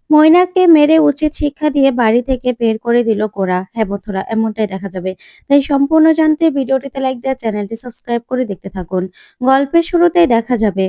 ময়নাকে মেরে উচিত শিক্ষা দিয়ে বাড়ি থেকে বের করে দিল গোরা। হ্যাঁ বন্ধুরা, এমনটাই দেখা যাবে। তাই সম্পূর্ণ জানতে ভিডিওটিতে লাইক দিয়ে চ্যানেলটি সাবস্ক্রাইব করে দেখতে থাকুন। গল্পের শুরুতেই দেখা যাবে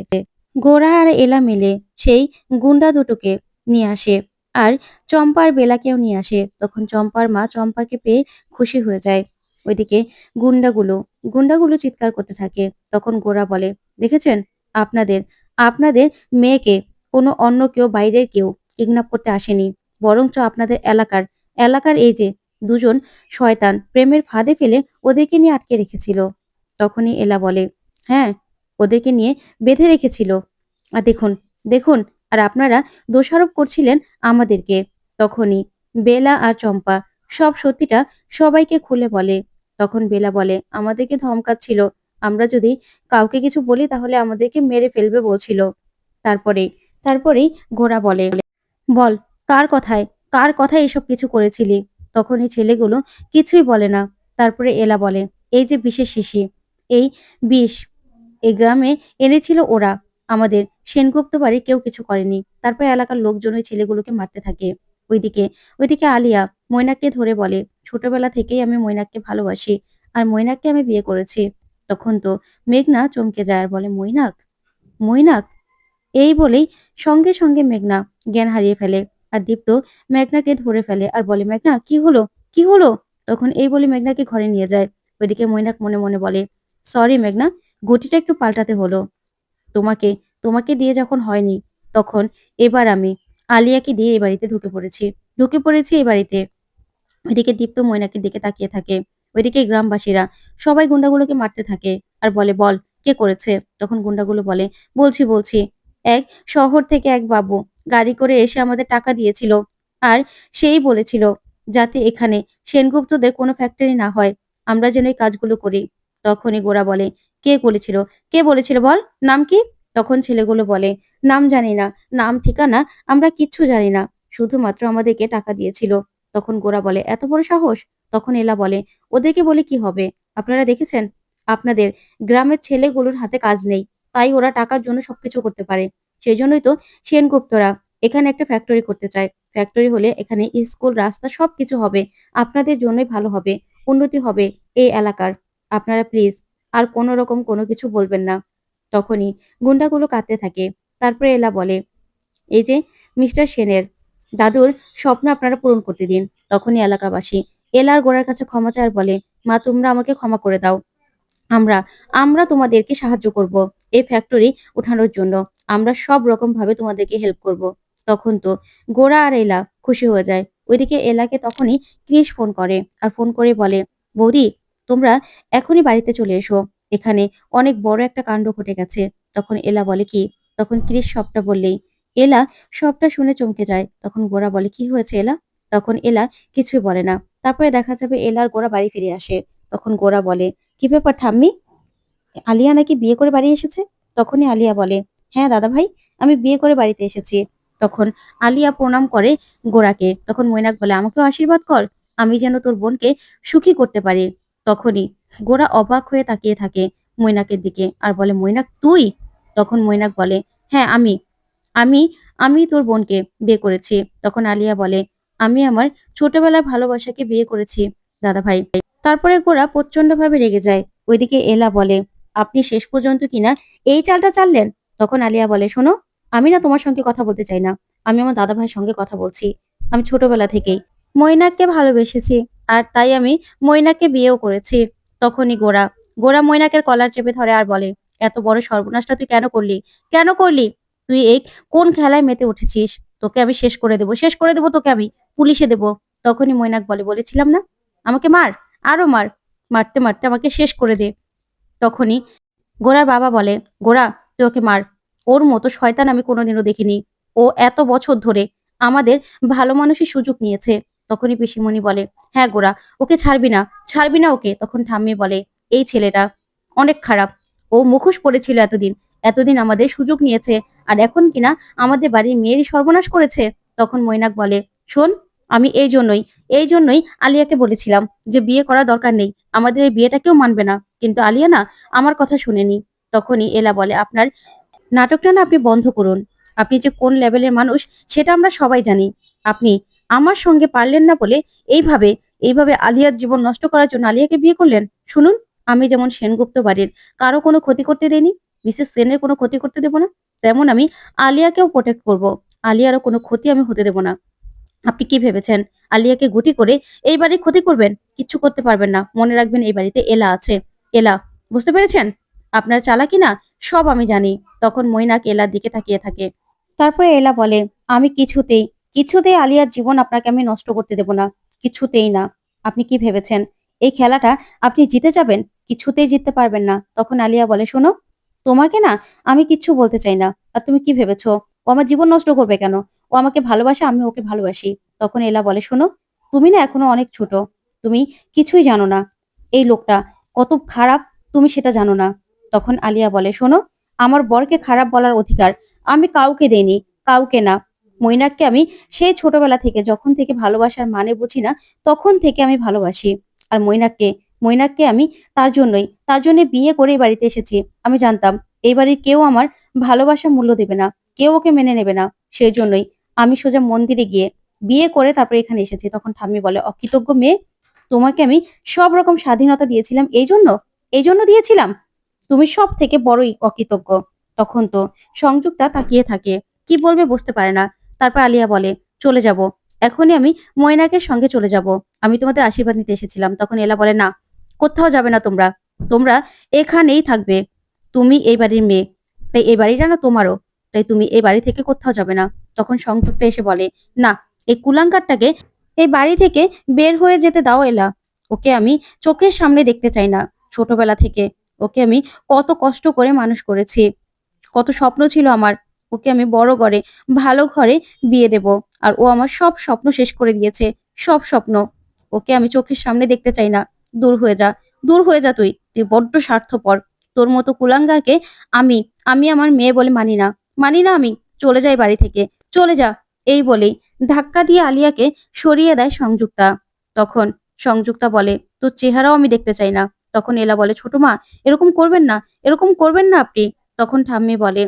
গোরা আর এলা মিলে সেই গুন্ডা দুটোকে নিয়ে আসে আর চম্পা আর বেলাকেও নিয়ে আসে। তখন চম্পার মা চম্পাকে পেয়ে খুশি হয়ে যায়। ওইদিকে গুন্ডাগুলো গুন্ডাগুলো চিৎকার করতে থাকে। তখন গোরা বলে, দেখেছেন, আপনাদের আপনাদের মেয়েকে কোনো অন্য কেউ, বাইরের কেউ কিডন্যাপ করতে আসেনি, বরঞ্চ আপনাদের এলাকার এলাকার এই যে দুজন শয়তান প্রেমের ফাঁদে ফেলে ওদেরকে নিয়ে আটকে রেখেছিল। তখনই এলা বলে, হ্যাঁ, ওদেরকে নিয়ে বেঁধে রেখেছিল। আর দেখুন, দেখুন, আর আপনারা দোষারোপ করছিলেন আমাদেরকে। তখনই বেলা আর চম্পা সব সত্যিটা সবাইকে খুলে বলে। তখন বেলা বলে, আমাদেরকে ধমকাচ্ছিল, আমরা যদি কাউকে কিছু বলি তাহলে আমাদেরকে মেরে ফেলবে বলছিল। তারপরে তারপরেই গোরা বলে, বল, কার কথায় কার কথায় এসব কিছু করেছিলি? তখন এই ছেলেগুলো কিছুই বলে না। তারপরে এলা বলে, এই যে বিষের শিশি, এই বিষ এই গ্রামে এনেছিল ওরা। আমাদের সেনগুপ্ত বাড়ি কেউ কিছু করেনি। তারপর এলাকার লোকজন ওই ছেলেগুলোকে মারতে থাকে। ওইদিকে ওইদিকে আলিয়া মৈনাককে ধরে বলে, ছোটবেলা থেকেই আমি মৈনাককে ভালোবাসি, আর মৈনাককে আমি বিয়ে করেছি। তখন তো মেঘনা চমকে যায় আর বলে, মৈনাক, মৈনাক, এই বলেই সঙ্গে সঙ্গে মেঘনা জ্ঞান হারিয়ে ফেলে। আর দীপ্ত মেঘনাকে ধরে ফেলে আর বলে, মেঘনা, কি হলো, কি হলো? তখন এই বলে মেঘনাকে ঘরে নিয়ে যায়। ওইদিকে মৈনাক মনে মনে বলে, সরি মেঘনা, গতিটা একটু পাল্টাতে হলো। তোমাকে তোমাকে দিয়ে যখন হয়নি, তখন এবার আমি আলিয়াকে দিয়ে এই বাড়িতে ঢুকে পড়েছি এই বাড়িতে। ওইদিকে দীপ্ত ময়নাকের দিকে তাকিয়ে থাকে। ওইদিকে গ্রামবাসীরা সবাই গুন্ডাগুলোকে মারতে থাকে আর বলে, বল, কে করেছে? তখন গুন্ডাগুলো বলে, বলছি বলছি, এক শহর থেকে এক বাবু গাড়ি করে এসে আমাদের টাকা দিয়েছিল, আর সেই বলেছিল যাতে এখানে সেনগুপ্তদের কোনো ফ্যাক্টরি না হয়, আমরা যেন এই কাজগুলো করি। তখনই গোরা বলে, কে বলেছিল, কে বলেছিল বল, নাম কি? তখন ছেলেগুলো বলে, নাম জানি না, নাম ঠিকানা আমরা কিচ্ছু জানি না, শুধুমাত্র আমাদেরকে টাকা দিয়েছিল। তখন গোরা বলে, এত বড় সাহস? তখন এলা বলে, ওদেরকে বলে কি হবে? আপনারা দেখেছেন, আপনাদের গ্রামের ছেলেগুলোর হাতে কাজ নেই, তাই ওরা টাকার জন্য সবকিছু করতে পারে। সেই জন্যই তো সেনগুপ্তরা এখানে একটা ফ্যাক্টরি করতে চায়। ফ্যাক্টরি হলে এখানে স্কুল, রাস্তা সবকিছু হবে। আপনাদের জন্যই ভালো হবে, উন্নতি হবে এই এলাকার। আপনারা প্লিজ আর কোনো রকম কোনো কিছু বলবেন না। তখনই গুন্ডাগুলো কাঁদতে থাকে। তারপরে এলা বলে, এই যে মিস্টার সেনের দাদুর স্বপ্ন আপনারা পূরণ করতে দিন। তখনই এলাকাবাসী এলার গোড়ার কাছে ক্ষমা চায় আর বলে, মা, তোমরা আমাকে ক্ষমা করে দাও। আমরা আমরা তোমাদেরকে সাহায্য করব এই ফ্যাক্টরি উঠানোর জন্য। আমরা সব রকম ভাবে তোমাদেরকে হেল্প করব। তখন তো গোরা আর এলা খুশি হয়ে যায়। ওইদিকে এলাকে তখনই ক্রিস ফোন করে আর ফোন করে বলে, বৌদি, তোমরা এখনই বাড়িতে চলে এসো, এখানে অনেক বড় একটা কাণ্ড ঘটে গেছে। তখন এলা বলে, কি? তখন ক্রিস সবটা বললেই এলা সবটা শুনে চমকে যায়। তখন গোরা বলে, কি হয়েছে এলা? তখন এলা কিছুই বলে না। তারপরে দেখা যাবে এলার গোরা বাড়ি ফিরে আসে। তখন গোরা বলে, কি ব্যাপার ঠাম্মি, আলিয়া নাকি বিয়ে করে বাড়ি এসেছে? তখনই আলিয়া বলে, হ্যাঁ দাদা ভাই, আমি বিয়ে করে বাড়িতে এসেছি। তখন আলিয়া প্রণাম করে গোরাকে। তখন মৈনাক বলে, আমাকেও আশীর্বাদ কর, আমি যেন তোর বোনকে সুখী করতে পারি। তখনই গোরা অবাক হয়ে তাকিয়ে থাকে মৈনাকের দিকে আর বলে, মৈনাক তুই? তখন মৈনাক বলে, হ্যাঁ আমি আমি আমি তোর বোনকে বিয়ে করেছি। তখন আলিয়া বলে, আমি আমার ছোটবেলার ভালোবাসাকে বিয়ে করেছি দাদা ভাই। তারপরে গোরা প্রচন্ড ভাবে রেগে যায়। ওইদিকে এলা বলে, আপনি শেষ পর্যন্ত কিনা এই চালটা চাললেন? তখন আলিয়া বলে, শোনো, আমি না তোমার সঙ্গে কথা বলতে চাই না, আমি আমার দাদা ভাইয়ের সঙ্গে কথা বলছি। আমি ছোটবেলা থেকেই মৈনাককে ভালোবেসেছি, আর তাই আমি মৈনাককে বিয়েও করেছি। তখনই গোরা গোরা মৈনাকের কলার চেপে ধরে আর বলে, এত বড় সর্বনাশটা তুই কেন করলি? কেন করলি? তুই এই কোন খেলায় মেতে উঠেছিস? তোকে আমি শেষ করে দেবো, তোকে আমি পুলিশে দেবো। তখনই মৈনাক বলে, বলেছিলাম না, আমাকে মার, আরো মার, মারতে মারতে আমাকে শেষ করে দে। তখনই গোরার বাবা বলে, গোরা, তুই ওকে মার, ওর মতো শয়তান আমি কোনোদিনও দেখিনি। ও এত বছর ধরে আমাদের ভালো মানুষের সুযোগ নিয়েছে। তখনই পিসিমণি বলে, হ্যাঁ গোরা, ওকে ছাড়বি না, ছাড়বি না ওকে। তখন ঠাম্মি বলে, এই ছেলেটা অনেক খারাপ, ও মুখোশ পড়েছিল এতদিন, এতদিন আমাদের সুযোগ নিয়েছে, আর এখন কিনা আমাদের বাড়ির মেয়েরই সর্বনাশ করেছে। তখন মৈনাক বলে, শোন, আমি এই জন্যই আলিয়াকে বলেছিলাম যে বিয়ে করার দরকার নেই, আমাদের এই বিয়েটা কেউ মানবে না, কিন্তু আলিয়া না আমার কথা শুনেনি। তখনই এলা বলে, আপনার নাটকটা না আপনি বন্ধ করুন। আপনি যে কোন লেভেলের মানুষ সেটা আমরা সবাই জানি। আপনি আমার সঙ্গে পারলেন না বলে এইভাবে এইভাবে আলিয়ার জীবন নষ্ট করার জন্য আলিয়াকে বিয়ে করলেন। শুনুন, আমি যেমন সেনগুপ্ত বাড়ির কারো কোনো ক্ষতি করতে দেইনি, মিসেস সেনের কোনো ক্ষতি করতে দেব না, তেমন আমি আলিয়াকেও প্রোটেক্ট করব। আলিয়ারও কোনো ক্ষতি আমি হতে দেব না। আপনি কি ভেবেছেন আলিয়াকে গুটি করে এই বাড়ির ক্ষতি করবেন? কিচ্ছু করতে পারবেন না। মনে রাখবেন এই বাড়িতে এলা আছে। এলা, বুঝতে পেরেছেন? আপনার চালাকি না সব আমি জানি। তখন মৈনাক এলার দিকে তাকিয়ে থাকে। তারপরে এলা বলে, আমি কিছুতেই আলিয়ার জীবন আপনাকে আমি নষ্ট করতে দেব না। কিছুতেই না। আপনি কি ভেবেছেন এই খেলাটা আপনি জিতে যাবেন? কিছুতেই জিততে পারবেন না। তখন আলিয়া বলে, শোনো, তোমাকে না আমি কিচ্ছু বলতে চাই না। আর তুমি কি ভেবেছো ও আমার জীবন নষ্ট করবে কেন? ও আমাকে ভালোবাসে, আমি ওকে ভালোবাসি। তখন এলা বলে, শোনো, তুমি না এখনো অনেক ছোট। তুমি কিছুই জানো না। এই লোকটা কত খারাপ তুমি সেটা জানো না। তখন আলিয়া বলে, শোনো, আমার বরকে খারাপ বলার অধিকার আমি কাউকে দেইনি, কাউকে না। মৈনাককে আমি সেই ছোটবেলা থেকে যখন থেকে ভালোবাসার মানে বুঝি না তখন থেকে আমি ভালোবাসি। আর মৈনাককে আমি তার জন্য বিয়ে করে এই বাড়িতে এসেছি। আমি জানতাম এই বাড়ির কেউ আমার ভালোবাসার মূল্য দেবে না, কেউ ওকে মেনে নেবে না। সেই জন্যই আমি সোজা মন্দিরে গিয়ে বিয়ে করে তারপরে এখানে এসেছি। তখন ঠাম্মি বলে, অকৃতজ্ঞ মেয়ে, তোমাকে আমি সব রকম স্বাধীনতা দিয়েছিলাম এই জন্য দিয়েছিলাম। তুমি সব থেকে বড়ই অকৃতজ্ঞ। তখন তো সংযুক্তা তাকিয়ে থাকে, কি বলবে বুঝতে পারে না। তারপর আলিয়া বলে, চলে যাব, এখনই আমি ময়নাকের সঙ্গে চলে যাব। আমি তোমাদের আশীর্বাদ নিতে এসেছিলাম। তখন এলা বলে, না, কোথাও যাবে না তোমরা, তোমরা এখানেই থাকবে। তুমি এই বাড়ির মেয়ে, তাই এই বাড়িটা না তোমারও, তাই তুমি এই বাড়ি থেকে কোথাও যাবে না। তখন সংযুক্তা এসে বলে, না, এই কুলাঙ্গারটাকে এই বাড়ি থেকে বের হয়ে যেতে দাও এলা। ওকে আমি চোখের সামনে দেখতে চাই না। ছোটবেলা থেকে ওকে আমি কত কষ্ট করে মানুষ করেছি, কত স্বপ্ন ছিল আমার। ওকে আমি বড় করে ভালো ঘরে বিয়ে দেব, আর ও আমার সব স্বপ্ন শেষ করে দিয়েছে, সব স্বপ্ন। ওকে আমি চোখের সামনে দেখতে চাই না। দূর হয়ে যা, দূর হয়ে যা, তুই তুই বড্ড স্বার্থপর। তোর মতো কুলাঙ্গারকে আমি আমি আমার মেয়ে বলে মানি না, মানি না আমি। চলে যাই বাড়ি থেকে, চলে যা। এই বলেই ধাক্কা দিয়ে আলিয়াকে সরিয়ে দেয় সংযুক্তা। তখন সংযুক্তা বলে, তোর চেহারাও আমি দেখতে চাই না। তখন এলা বলে, ছোট মা, এরকম করবেন না, এরকম করবেন না আপনি। তখন ঠাম্মি বলে,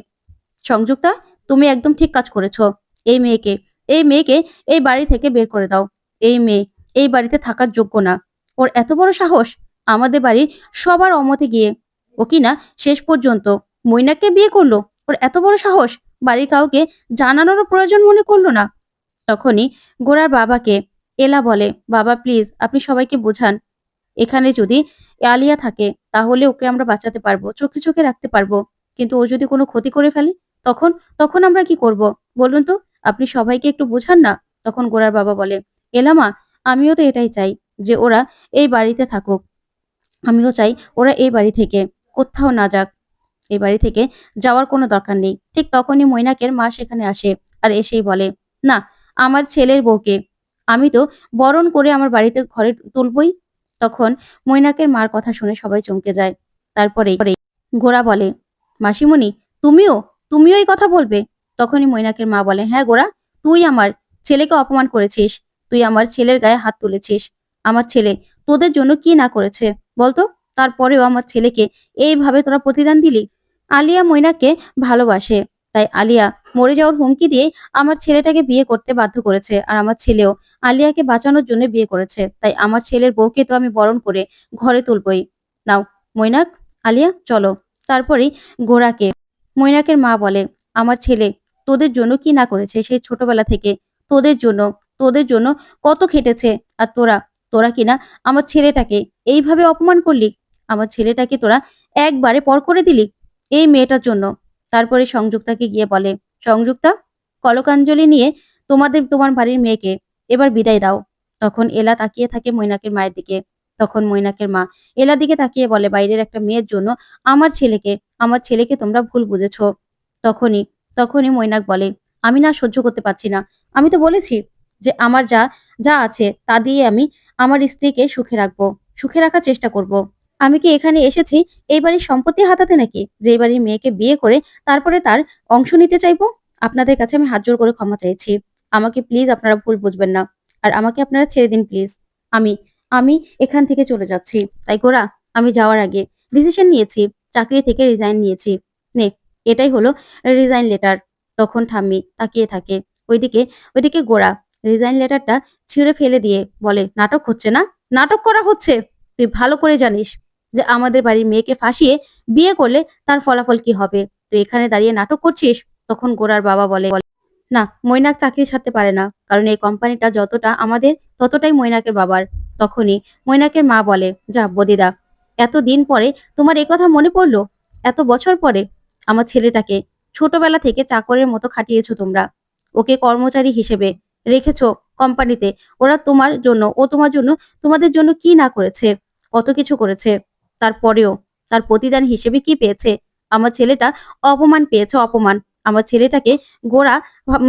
সংযুক্তা, তুমি একদম ঠিক কাজ করেছো। এই মেয়েকে এই মেয়েকে এই বাড়ি থেকে বের করে দাও। এই মেয়ে এই বাড়িতে থাকার যোগ্য না। ওর এত বড় সাহস আমাদের বাড়ির সবার অমতে গিয়ে ও কিনা শেষ পর্যন্ত মৈনাককে বিয়ে করলো। ওর এত বড় সাহস বাড়ির কাউকে জানানোরও প্রয়োজন মনে করলো না। তখনই গোরার বাবাকে এলা বলে, বাবা প্লিজ আপনি সবাইকে বোঝান, এখানে যদি আলিয়া থাকে তাহলে ওকে আমরা বাঁচাতে পারবো, চোখে চোখে রাখতে পারবো। কিন্তু ও যদি কোনো ক্ষতি করে ফেলে তখন তখন আমরা কি করব বলুন তো? আপনি সবাইকে একটু বোঝান না। তখন গোরার বাবা বলে, এলামা, আমিও তো এটাই চাই যে ওরা এই বাড়িতে থাকুক। আমিও চাই ওরা এই বাড়ি থেকে কোথাও না যাক। এই বাড়ি থেকে যাওয়ার কোনো দরকার নেই। ঠিক তখনই মৈনাকের মা সেখানে আসে আর এসেই বলে, না, আমার ছেলের বউকে আমি তো বরণ করে আমার বাড়িতে ঘরে তুলবই। তখন মৈনাকের মার কথা শুনে সবাই চমকে যায়। তারপরে গোরা বলে, মাসিমণি, তুমিও তুমিও এই কথা বলবে? তখনই মৈনাকের মা বলে, হ্যাঁ গোরা, তুই আমার ছেলেকে অপমান করেছিস, তুই আমার ছেলের গায়ে হাত তুলেছিস। আমার ছেলে তোদের জন্য কি না করেছে বলতো? তারপরেও আমার ছেলেকে এইভাবে তোরা প্রতিদান দিলি। আলিয়া মৈনাককে ভালোবাসে, তাই আলিয়া মরে যাওয়ার হুমকি দিয়ে আমার ছেলেটাকে বিয়ে করতে বাধ্য করেছে। আর আমার ছেলেও আলিয়াকে বাঁচানোর জন্য বিয়ে করেছে, তাই আমার ছেলের বউকে তো আমি বরণ করে ঘরে তুলবই। নাও মৈনাক, আলিয়া চলো। তারপরেই গোরাকে মৈনাকের মা বলে, আমার ছেলে তোদের জন্য কি না করেছে সেই ছোটবেলা থেকে, তোদের জন্য তোদের জন্য কত খেটেছে। আর তোরা তোরা কিনা আমার ছেলেটাকে এইভাবে অপমান করলি। আমার ছেলেটাকে তোরা একবারে পর করে দিলি এই মেয়েটার জন্য। তারপরে সংযুক্তাকে গিয়ে বলে, সংযুক্তা, কলকাঞ্জলি নিয়ে তোমার বাড়ির মেয়েকে এবার বিদায় দাও। তখন এলা তাকিয়ে থাকে মৈনাকের মায়ের দিকে। তখন মৈনাকের মা এলা দিকে তাকিয়ে বলে, বাইরের একটা মেয়ের জন্য আমার ছেলেকে আমার ছেলেকে তোমরা ভুল বুঝেছো। তখনই তখনই মৈনাক বলে, আমি না সহ্য করতে পারছি না। আমি তো বলেছি যে আমার যা যা আছে তা দিয়ে আমি আমার স্ত্রীকে সুখে রাখবো, সুখে রাখার চেষ্টা করব। আমি কি এখানে এসেছি এই বাড়ির সম্পত্তি হাতাতে নাকি, যে এই বাড়ির মেয়েকে বিয়ে করে তারপরে তার অংশ নিতে চাইবো? আপনাদের কাছে আমি হাত জোড় করে ক্ষমা চাইছি। আমাকে প্লিজ আপনারা ভুল বুঝবেন না, আর আমাকে আপনারা ছেড়ে দিন প্লিজ। আমি আমি এখান থেকে চলে যাচ্ছি। তাই গোরা, আমি যাওয়ার আগে ডিসিশন নিয়েছি, চাকরি থেকে রিজাইন নিয়েছি। নে, এটাই হলো রিজাইন লেটার। তখন ঠাম্মি তাকিয়ে থাকে। ওইদিকে ওইদিকে গোরা রিজাইন লেটারটা ছিঁড়ে ফেলে দিয়ে বলে, নাটক হচ্ছে না? নাটক করা হচ্ছে। তুই ভালো করে জানিস যে আমাদের বাড়ির মেয়েকে ফাঁসিয়ে বিয়ে করলে তার ফলাফল কি হবে। তুই এখানে দাঁড়িয়ে নাটক করছিস? তখন গোরার বাবা বলে, না, মৈনাক চাকরি ছাড়তে পারে না। কারণ এই কোম্পানিটা যতটা আমাদের ততটাই মৈনাকের বাবার। তখনই মৈনাকের মা বলে, যা বদিদা, এতদিন পরে তোমার এ কথা মনে পড়লো? এত বছর পরে আমার ছেলেটাকে ছোটবেলা থেকে চাকরের মতো খাটিয়েছো তোমরা। ওকে কর্মচারী হিসেবে রেখেছো কোম্পানিতে। ও তোমার জন্য তোমাদের জন্য কি না করেছে, কত কিছু করেছে। তারপরেও তার প্রতিদান হিসেবে কি পেয়েছে? আমার ছেলেটা অপমান পেয়েছে, অপমান। আমার ছেলেটাকে গোরা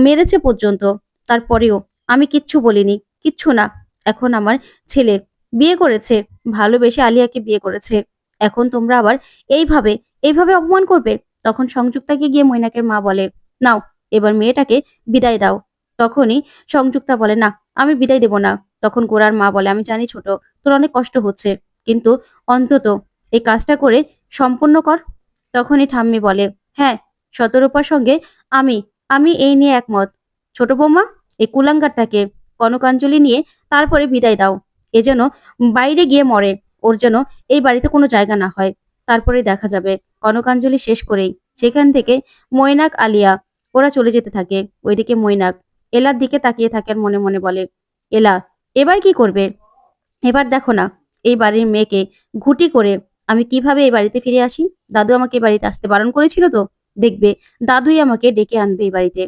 মেরেছে পর্যন্ত। তারপরেও আমি কিচ্ছু বলিনি, কিচ্ছু না। এখন আমার ছেলে বিয়ে করেছে, ভালোবেসে আলিয়াকে বিয়ে করেছে। এখন তোমরা আবার এইভাবে এইভাবে অপমান করবে? তখন সংযুক্তাকে গিয়ে মৈনাকের মা বলে, নাও এবার মেয়েটাকে বিদায় দাও। তখনই সংযুক্তা বলে, না, আমি বিদায় দেব না। তখন গোরার মা বলে, আমি জানি ছোট, তোর অনেক কষ্ট হচ্ছে, কিন্তু অন্তত এই কাজটা করে সম্পূর্ণ কর। তখনই ঠাম্মি বলে, হ্যাঁ, শতরূপার সঙ্গে আমি আমি এই নিয়ে একমত। ছোট বৌমা, এই কুলাঙ্গারটাকে কনকাঞ্জলি নিয়ে তারপরে বিদায় দাও। এ যেন বাইরে গিয়ে মরে, ওর যেন এই বাড়িতে কোনো জায়গা না হয়। তারপরে দেখা যাবে। কনকাঞ্জলি শেষ করেই সেখান থেকে মৈনাক আলিয়া ওরা চলে যেতে থাকে। ওইদিকে মৈনাক এলার দিকে তাকিয়ে থাকে আর মনে মনে বলে, এলা এবার কি করবে? এবার দেখো না, এই বাড়ির মেয়েকে ঘুটি করে আমি কিভাবে এই বাড়িতে ফিরে আসি। দাদু আমাকে এই বাড়িতে আসতে বারণ করেছিল তো, দেখবে দাদুই আমাকে ডেকে আনবে এই বাড়িতে।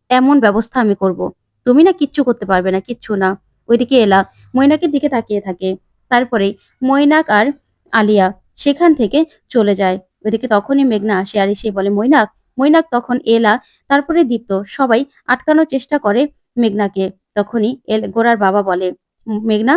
এমন ব্যবস্থা আমি করব। তুমি না কিচ্ছু করতে পারবে না, কিচ্ছু না। ওইদিকে এলা মৈনাকের দিকে তাকিয়ে থাকে। তারপরে মৈনাক আর আলিয়া সেখান থেকে চলে যায়। ওইদিকে তখনই মেঘনা আসে আর এসে বলে, মৈনাক। মৈনাক তখন এলা, তারপরে দীপ্ত সবাই আটকানোর চেষ্টা করে মেঘনাকে। তখনই গোরার বাবা বলে, মেঘনা,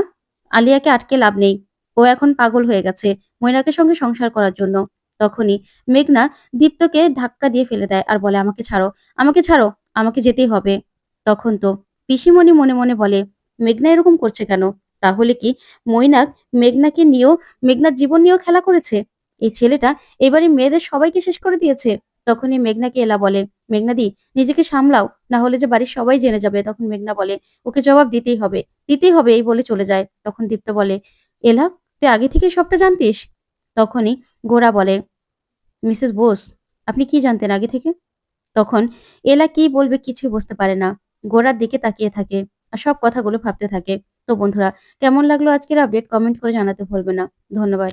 আলিয়াকে আটকে লাভ নেই। ও এখন পাগল হয়ে গেছে মৈনাকের সঙ্গে সংসার করার জন্য। তখনই মেঘনা দীপ্তকে ধাক্কা দিয়ে ফেলে দেয় আর বলে, আমাকে ছাড়ো, আমাকে ছাড়ো, আমাকে যেতেই হবে। তখন তো পিসিমণি মনে মনে বলে, মেঘনা এরকম করছে কেন? তাহলে কি মৈনাক মেঘনাকে নিয়েও, মেঘনার জীবন নিয়েও খেলা করেছে? এই ছেলেটা এবারে মেয়েদের সবাইকে শেষ করে দিয়েছে। তখনই মেঘনাকে এলা বলে, মেঘনাদি, নিজেকে সামলাও, না হলে যে বাড়ির সবাই জেনে যাবে। তখন মেঘনা বলে, ওকে জবাব দিতেই হবে, দিতেই হবে, এই বলে চলে যায়। তখন দীপ্ত বলে, এলা, তুই আগে থেকে সবটা জানতিস? তখনই গোরা বলে, মিসেস বোস, আপনি কি জানতেন আগে থেকে? তখন এলা কি বলবে কিছুই বুঝতে পারে না। গোরার দিকে তাকিয়ে থাকে আর সব কথাগুলো ভাবতে থাকে। তো বন্ধুরা, কেমন লাগলো আজকের আপডেট? কমেন্ট করে জানাতে ভুলবে না। ধন্যবাদ।